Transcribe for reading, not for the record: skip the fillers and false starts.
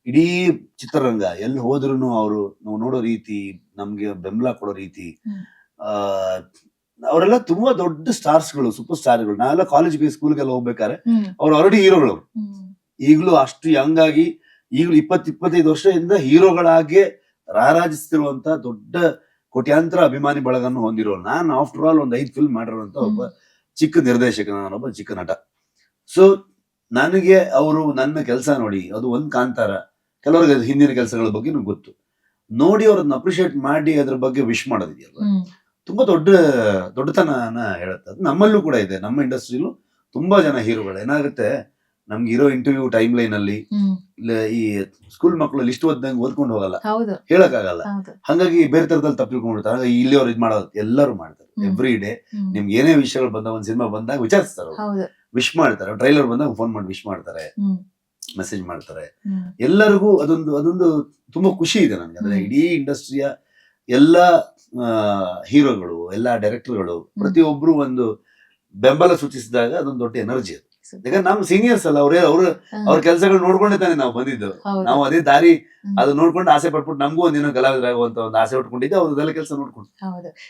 ಇಡೀ ಚಿತ್ರರಂಗ ಎಲ್ಲಿ ಹೋದ್ರು ಅವರು ನಾವು ನೋಡೋ ರೀತಿ, ನಮ್ಗೆ ಬೆಂಬಲ ಕೊಡೋ ರೀತಿ, ಆ ಅವರೆಲ್ಲ ತುಂಬಾ ದೊಡ್ಡ ಸ್ಟಾರ್ಸ್ಗಳು, ಸೂಪರ್ ಸ್ಟಾರ್ಗಳು. ನಾವೆಲ್ಲ ಕಾಲೇಜ್ಗೆ ಸ್ಕೂಲ್ಗೆಲ್ಲ ಹೋಗ್ಬೇಕಾದ್ರೆ ಅವ್ರು ಆಲ್ರೆಡಿ ಹೀರೋಗಳು. ಈಗಲೂ ಅಷ್ಟು ಯಂಗ್ ಆಗಿ ಈಗಲೂ 20-25 ವರ್ಷದಿಂದ ಹೀರೋಗಳಾಗಿ ರಾರಾಜಿಸ್ತಿರುವಂತ ದೊಡ್ಡ ಕೋಟ್ಯಾಂತರ ಅಭಿಮಾನಿ ಬಳಗನ್ನು ಹೊಂದಿರೋ ನಾನು ಆಫ್ಟರ್ ಆಲ್ ಒಂದು 5 ಫಿಲ್ಮ್ ಮಾಡಿರುವಂತ ಒಬ್ಬ ಚಿಕ್ಕ ನಿರ್ದೇಶಕ, ನಾನೊಬ್ಬ ಚಿಕ್ಕ ನಟ. ಸೊ ನನಗೆ ಅವರು ನನ್ನ ಕೆಲಸ ನೋಡಿ, ಅದು ಒಂದ್ ಕಾಂತಾರ, ಕೆಲವರಿಗೆ ಹಿಂದಿನ ಕೆಲಸಗಳ ಬಗ್ಗೆ ನನಗೆ ಗೊತ್ತು, ನೋಡಿ ಅವ್ರನ್ನ ಅಪ್ರಿಶಿಯೇಟ್ ಮಾಡಿ ಅದ್ರ ಬಗ್ಗೆ ವಿಶ್ ಮಾಡೋದಿದೆಯಲ್ಲ, ತುಂಬಾ ದೊಡ್ಡತನ ಹೇಳುತ್ತೆ. ಅದು ನಮ್ಮಲ್ಲೂ ಕೂಡ ಇದೆ. ನಮ್ಮ ಇಂಡಸ್ಟ್ರಿಲೂ ತುಂಬಾ ಜನ ಹೀರೋಗಳು. ಏನಾಗುತ್ತೆ, ನಮ್ಗೆ ಇರೋ ಇಂಟರ್ವ್ಯೂ ಟೈಮ್ ಲೈನ್ ಅಲ್ಲಿ ಈ ಸ್ಕೂಲ್ ಮಕ್ಕಳು ಲಿಸ್ಟ್ ಓದ್ಕೊಂಡು ಹೋಗಲ್ಲ, ಹೇಳಕ್ಕಾಗಲ್ಲ. ಹಾಗಾಗಿ ಬೇರೆ ತರದಲ್ಲಿ ತಪ್ಪು ತಿಳ್ಕೊಂಡ್ಬಿಡ್ತಾರೆ. ಇಲ್ಲಿ ಅವ್ರು ಇದ್ ಮಾಡೋದು ಎಲ್ಲರೂ ಮಾಡ್ತಾರೆ. ಎವ್ರಿ ಡೇ ನಿಮ್ಗೆ ಏನೇ ವಿಷಯಗಳು ಬಂದಾಗ, ಒಂದ್ ಸಿನಿಮಾ ಬಂದಾಗ ವಿಚಾರಿಸ್ತಾರೆ, ವಿಶ್ ಮಾಡ್ತಾರೆ. ಟ್ರೈಲರ್ ಬಂದಾಗ ಫೋನ್ ಮಾಡಿ ವಿಶ್ ಮಾಡ್ತಾರೆ, ಮೆಸೇಜ್ ಮಾಡ್ತಾರೆ. ಎಲ್ಲರಿಗೂ ಅದೊಂದು ತುಂಬಾ ಖುಷಿ ಇದೆ ನನಗೆ. ಅಂದ್ರೆ ಇಡೀ ಇಂಡಸ್ಟ್ರಿಯ ಎಲ್ಲಾ ಹೀರೋಗಳು, ಎಲ್ಲಾ ಡೈರೆಕ್ಟರ್ಗಳು ಪ್ರತಿಯೊಬ್ರು ಒಂದು ಬೆಂಬಲ ಸೂಚಿಸಿದಾಗ ಅದೊಂದು ದೊಡ್ಡ ಎನರ್ಜಿ ಅದು. ಯಾಕಂದ್ರೆ ನಮ್ ಸೀನಿಯರ್ಸ್ ಅಲ್ಲ, ಅವ್ರ ಕೆಲಸಗಳು ನೋಡ್ಕೊಂಡೇ ತಾನೆ ನಾವು ಬಂದಿದ್ದು. ನಾವು ಅದೇ ದಾರಿ ಅದು ನೋಡ್ಕೊಂಡು ಆಸೆ ಪಟ್ಬಿಟ್ಟು ನಮಗೂ ಒಂದಿನ ಕಲಾವಿದರಾಗುವಂತ ಒಂದು ಆಸೆ ಉಟ್ಕೊಂಡಿದ್ದೆ. ಅವ್ರದೆಲ್ಲ ಕೆಲಸ ನೋಡ್ಕೊಂಡು